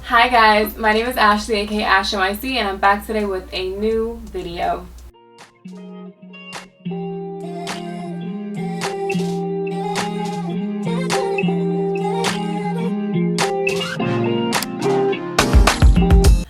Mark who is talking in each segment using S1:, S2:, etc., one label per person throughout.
S1: Hi guys, my name is Ashley aka Ash MIC and I'm back today with a new video.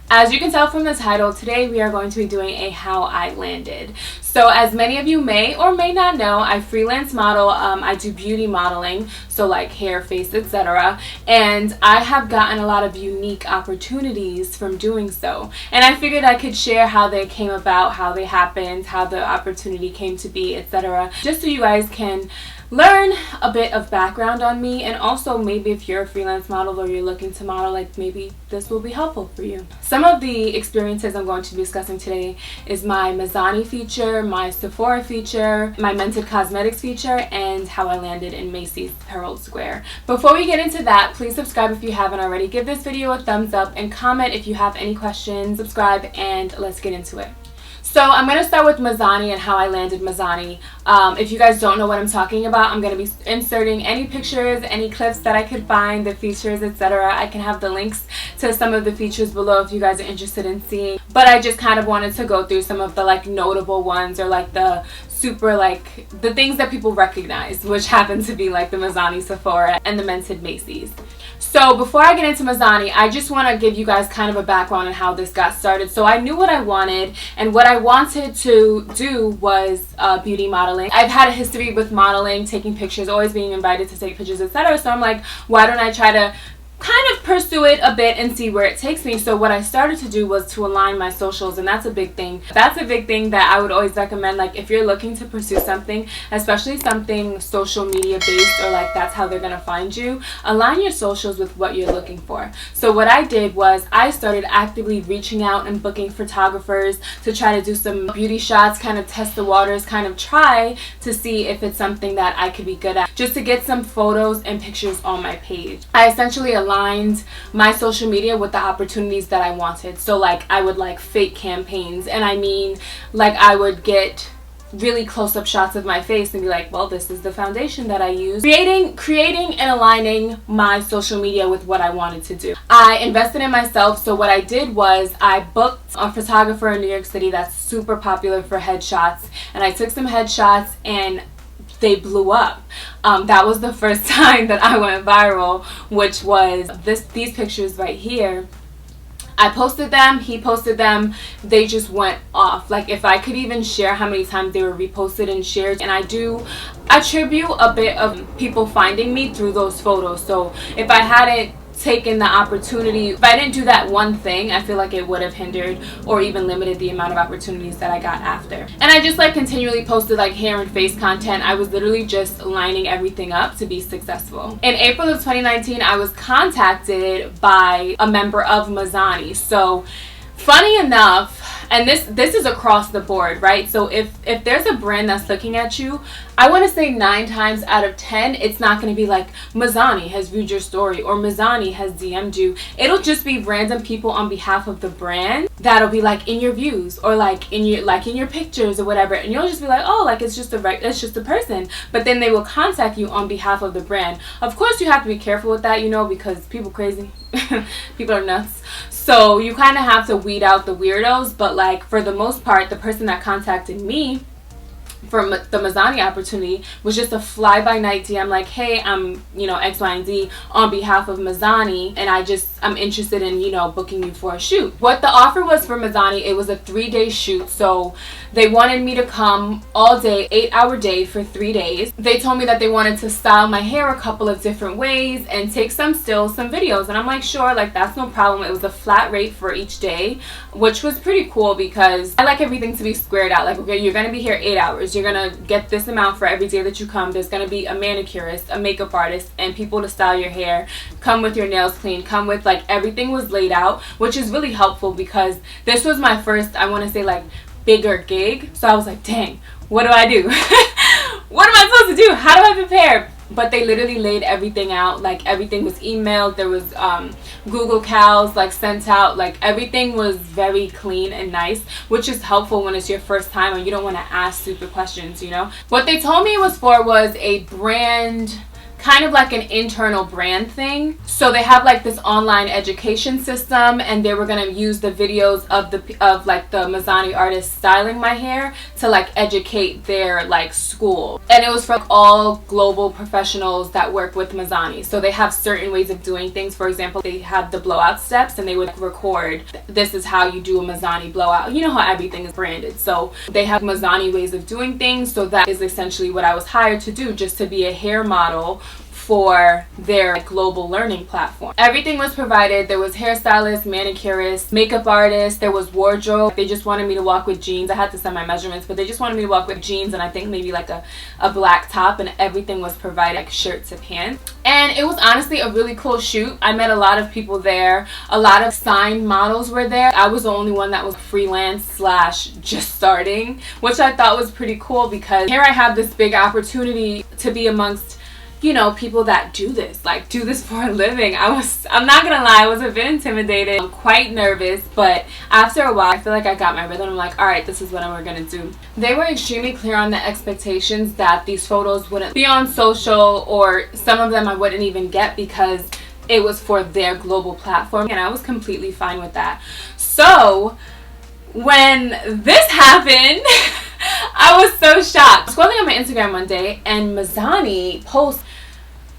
S1: As you can tell from the title, today we are going to be doing a how I landed. So as many of you may or may not know, I freelance model. I do beauty modeling, so like hair, face, etc. And I have gotten a lot of unique opportunities from doing so. And I figured I could share how they came about, how they happened, how the opportunity came to be, etc. Just so you guys can learn a bit of background on me, and also maybe if you're a freelance model or you're looking to model, like maybe this will be helpful for you. Some of the experiences I'm going to be discussing today is my Mizani feature, my Sephora feature, my Mented cosmetics feature, and how I landed in Macys Herald Square. Before we get into that, please subscribe if you haven't already, give this video a thumbs up, and comment if you have any questions. Subscribe and let's get into it. So I'm going to start with Mizani and how I landed Mizani. If you guys don't know what I'm talking about, I'm going to be inserting any pictures, any clips that I could find, the features, etc. I can have the links to some of the features below if you guys are interested in seeing. But I just kind of wanted to go through some of the like notable ones, or like the super like the things that people recognize, which happen to be like the Mizani Sephora and the Mented Macys. So before I get into Mizani, I just want to give you guys kind of a background on how this got started. So I knew what I wanted, and what I wanted to do was beauty modeling. I've had a history with modeling, taking pictures, always being invited to take pictures, etc. So I'm like, why don't I try to kind of pursue it a bit and see where it takes me. So what I started to do was to align my socials, and that's a big thing. That's a big thing that I would always recommend. Like if you're looking to pursue something, especially something social media based, or like that's how they're gonna find you, align your socials with what you're looking for. So what I did was I started actively reaching out and booking photographers to try to do some beauty shots, kind of test the waters, kind of try to see if it's something that I could be good at, just to get some photos and pictures on my page. I essentially aligned my social media with the opportunities that I wanted. So like I would like fake campaigns, and I mean like I would get really close-up shots of my face and be like, well, this is the foundation that I use. Creating and aligning my social media with what I wanted to do. I invested in myself. So what I did was I booked a photographer in New York City that's super popular for headshots, and I took some headshots and they blew up. That was the first time that I went viral, which was these pictures right here. I posted them, he posted them, they just went off. Like if I could even share how many times they were reposted and shared. And I do attribute a bit of people finding me through those photos. So if I hadn't taken the opportunity, if I didn't do that one thing, I feel like it would have hindered or even limited the amount of opportunities that I got after. And I just like continually posted like hair and face content. I was literally just lining everything up to be successful. In April of 2019, I was contacted by a member of Mizani. So funny enough, and this is across the board, right? So if there's a brand that's looking at you, I want to say 9 times out of 10, it's not going to be like Mizani has viewed your story or Mizani has DM'd you. It'll just be random people on behalf of the brand that'll be like in your views, or like in your pictures or whatever, and you'll just be like, oh, like it's just a person. But then they will contact you on behalf of the brand. Of course, you have to be careful with that, you know, because people crazy. People are nuts. So you kind of have to weed out the weirdos. But like for the most part, the person that contacted me for the Mizani opportunity was just a fly-by-night DM, like, hey, I'm, you know, X, Y, and Z on behalf of Mizani, and I'm interested in, you know, booking you for a shoot. What the offer was for Mizani, it was a 3-day shoot. So they wanted me to come all day, 8-hour day for 3 days. They told me that they wanted to style my hair a couple of different ways and take some stills, some videos, and I'm like, sure, like that's no problem. It was a flat rate for each day, which was pretty cool because I like everything to be squared out. Like, okay, you're gonna be here 8 hours. You're gonna get this amount for every day that you come. There's gonna be a manicurist, a makeup artist, and people to style your hair. Come with your nails clean. Come with, like, everything was laid out, which is really helpful because this was my first, I want to say, like, bigger gig. So I was like, dang, what do I do? What am I supposed to do? How do I prepare? But they literally laid everything out. Like everything was emailed. There was Google Cals like sent out. Like everything was very clean and nice, which is helpful when it's your first time and you don't want to ask stupid questions, you know. What they told me it was for was a brand kind of like an internal brand thing. So they have like this online education system, and they were gonna use the videos of like the Mizani artists styling my hair to like educate their like school. And it was for like, all global professionals that work with Mizani. So they have certain ways of doing things. For example, they have the blowout steps, and they would record, this is how you do a Mizani blowout. You know how everything is branded. So they have Mizani ways of doing things. So that is essentially what I was hired to do, just to be a hair model for their global learning platform. Everything was provided. There was hairstylist, manicurist, makeup artist, there was wardrobe. They just wanted me to walk with jeans. I had to send my measurements, but they just wanted me to walk with jeans and I think maybe like a black top, and everything was provided, like shirt to pants. And it was honestly a really cool shoot. I met a lot of people there. A lot of signed models were there. I was the only one that was freelance slash just starting, which I thought was pretty cool, because here I have this big opportunity to be amongst, you know, people that do this for a living. I'm not gonna lie, I was a bit intimidated. I'm quite nervous, but after a while I feel like I got my rhythm. I'm like, all right, this is what we're gonna do. They were extremely clear on the expectations that these photos wouldn't be on social, or some of them I wouldn't even get because it was for their global platform, and I was completely fine with that. So when this happened I was so shocked. Scrolling on my Instagram one day, and Mizani posts,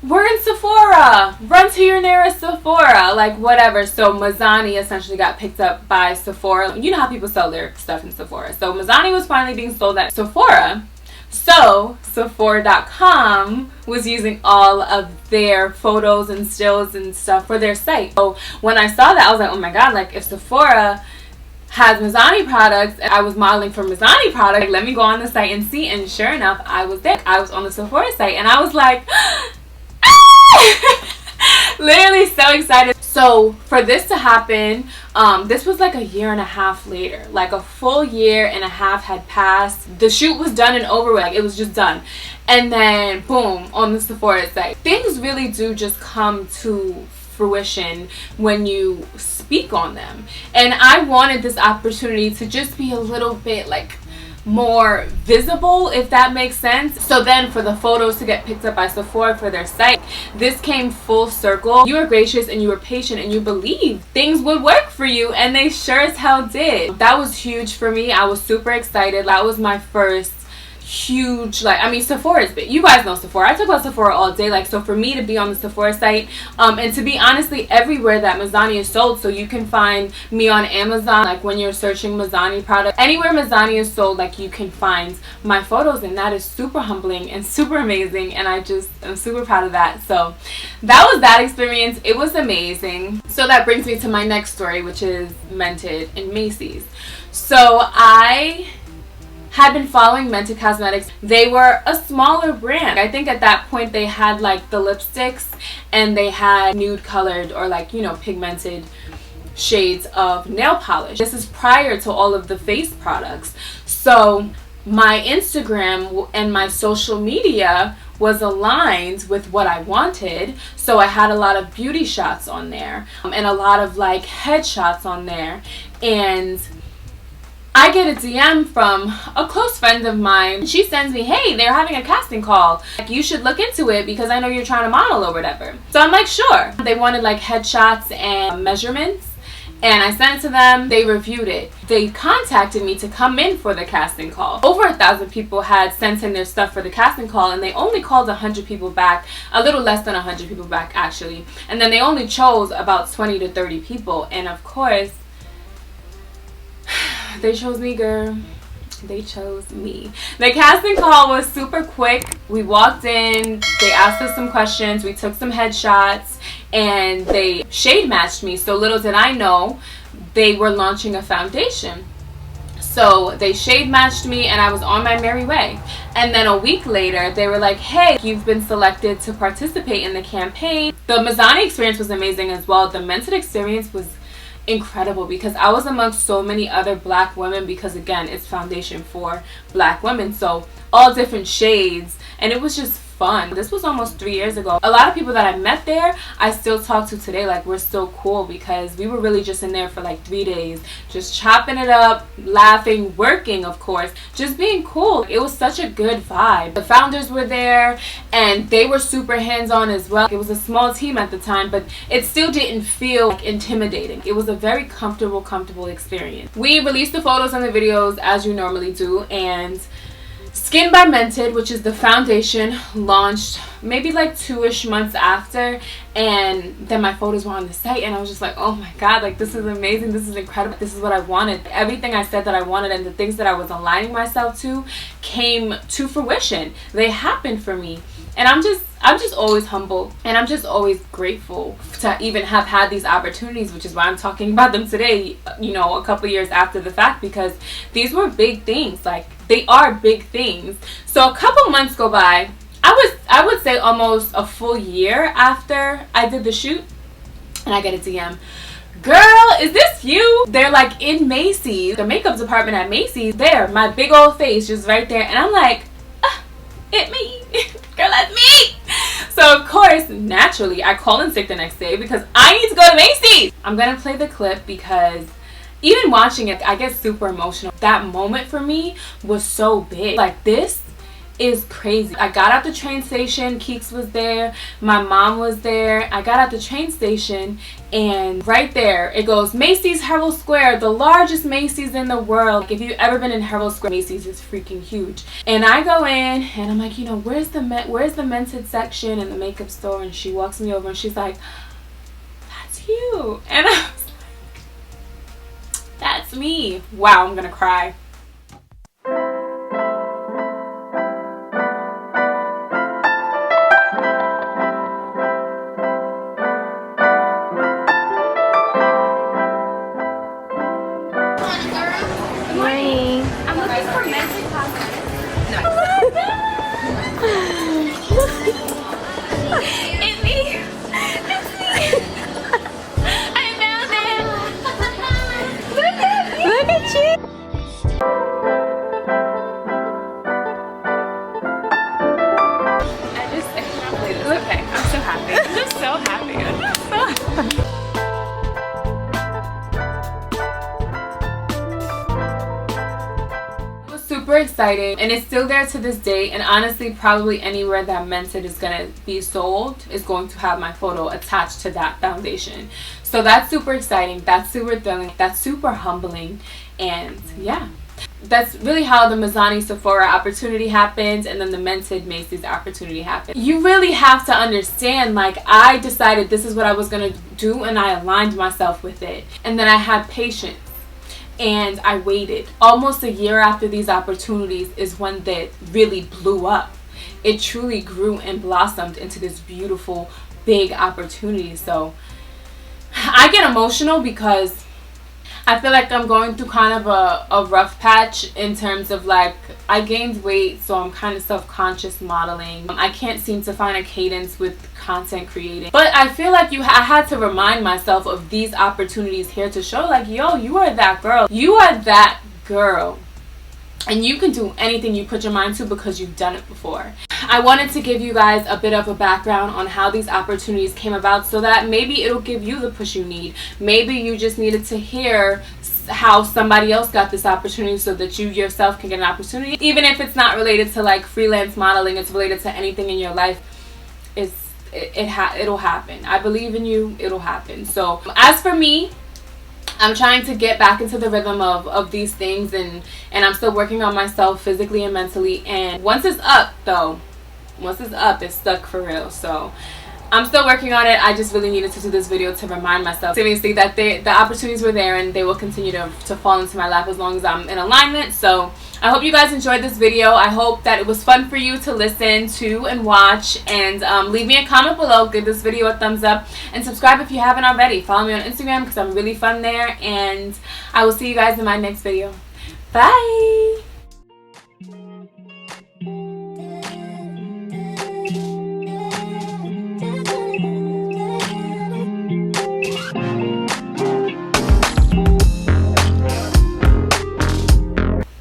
S1: we're in Sephora, run to your nearest Sephora, like whatever. So Mizani essentially got picked up by Sephora. You know how people sell their stuff in Sephora. So Mizani was finally being sold at Sephora. So Sephora.com was using all of their photos and stills and stuff for their site. So when I saw that, I was like, oh my god, like if Sephora has Mizani products and I was modeling for Mizani products, like, let me go on the site and see. And sure enough, I was there. I was on the Sephora site, and I was like literally so excited. So for this to happen, this was like a year and a half later. Like a full year and a half had passed. The shoot was done and over with. Like, it was just done. And then boom, on the Sephora site. Things really do just come to fruition when you speak on them. And I wanted this opportunity to just be a little bit like more visible, if that makes sense. So then for the photos to get picked up by Sephora for their site, this came full circle. You were gracious and you were patient and you believed things would work for you, and they sure as hell did. That was huge for me. I was super excited. That was my first huge, like, I mean, Sephora's big. You guys know Sephora. I talk about Sephora all day. Like, so for me to be on the Sephora site, and to be honestly everywhere that Mizani is sold, so you can find me on Amazon, like when you're searching Mizani products, anywhere Mizani is sold, like you can find my photos, and that is super humbling and super amazing, and I'm super proud of that. So that was that experience. It was amazing. So that brings me to my next story, which is Mented and Macys. So I had been following Mented Cosmetics. They were a smaller brand. I think at that point they had like the lipsticks, and they had nude colored or like, you know, pigmented shades of nail polish. This is prior to all of the face products. So my Instagram and my social media was aligned with what I wanted. So I had a lot of beauty shots on there, and a lot of like headshots on there. And I get a DM from a close friend of mine. She sends me, hey, they're having a casting call. Like, you should look into it because I know you're trying to model or whatever. So I'm like, sure. They wanted like headshots and measurements, and I sent it to them. They reviewed it. They contacted me to come in for the casting call. Over 1,000 people had sent in their stuff for the casting call, and they only called 100 people back, a little less than 100 people back actually. And then they only chose about 20 to 30 people. And of course, they chose me, girl. They chose me. The casting call was super quick. We walked in, they asked us some questions, we took some headshots, and they shade matched me. So little did I know, they were launching a foundation. So they shade matched me, and I was on my merry way. And then a week later, they were like, hey, you've been selected to participate in the campaign. The Mizani experience was amazing as well. The Mented experience was incredible because I was amongst so many other black women, because again, it's foundation for black women, so all different shades, and it was just fun. This was almost 3 years ago. A lot of people that I met there I still talk to today. Like, we're still cool because we were really just in there for like 3 days, just chopping it up, laughing, working, of course, just being cool. It was such a good vibe. The founders were there and they were super hands-on as well. It was a small team at the time, but it still didn't feel like intimidating. It was a very comfortable experience. We released the photos and the videos as you normally do, and Skin by Mented, which is the foundation, launched maybe like 2-ish months after, and then my photos were on the site and I was just like, oh my god, like, this is amazing, this is incredible, this is what I wanted. Everything I said that I wanted and the things that I was aligning myself to came to fruition. They happened for me, and I'm just always humble, and I'm just always grateful to even have had these opportunities, which is why I'm talking about them today, you know, a couple years after the fact, because these were big things. Like, they are big things. So a couple months go by. I would say almost a full year after I did the shoot, and I get a DM. Girl, is this you? They're like in Macys, the makeup department at Macys. There, my big old face just right there, and I'm like, it me. Girl, that's me. So of course, naturally, I call in sick the next day because I need to go to Macys. I'm gonna play the clip because even watching it, I get super emotional. That moment for me was so big. Like, this is crazy. I got out the train station, Keeks was there, my mom was there. I got out the train station, and right there it goes, Macys Herald Square, the largest Macys in the world. Like, if you've ever been in Herald Square, Macys is freaking huge. And I go in and I'm like, you know, where's the Mented section in the makeup store? And she walks me over and she's like, that's you. And I was like, that's me. Wow, I'm gonna cry. Super exciting, and it's still there to this day, and honestly probably anywhere that Mented is gonna be sold is going to have my photo attached to that foundation. So that's super exciting, that's super thrilling, that's super humbling, and yeah, that's really how the Mizani Sephora opportunity happened, and then the Mented Macys opportunity happened. You really have to understand, like, I decided this is what I was gonna do and I aligned myself with it, and then I had patience. And I waited. Almost a year after these opportunities is when that really blew up. It truly grew and blossomed into this beautiful, big opportunity. So I get emotional because I feel like I'm going through kind of a rough patch in terms of, like, I gained weight, so I'm kind of self-conscious modeling. I can't seem to find a cadence with content creating. But I feel like I had to remind myself of these opportunities here to show, like, yo, you are that girl. You are that girl. And you can do anything you put your mind to because you've done it before. I wanted to give you guys a bit of a background on how these opportunities came about so that maybe it'll give you the push you need. Maybe you just needed to hear how somebody else got this opportunity so that you yourself can get an opportunity. Even if it's not related to, like, freelance modeling, it's related to anything in your life. It'll happen. I believe in you. It'll happen. So as for me, I'm trying to get back into the rhythm of these things, and I'm still working on myself physically and mentally. And once it's up, though, once it's up, it's stuck for real. So I'm still working on it. I just really needed to do this video to remind myself seriously that the opportunities were there, and they will continue to fall into my lap as long as I'm in alignment. So I hope you guys enjoyed this video. I hope that it was fun for you to listen to and watch, and leave me a comment below, give this video a thumbs up, and subscribe if you haven't already. Follow me on Instagram because I'm really fun there, and I will see you guys in my next video. Bye.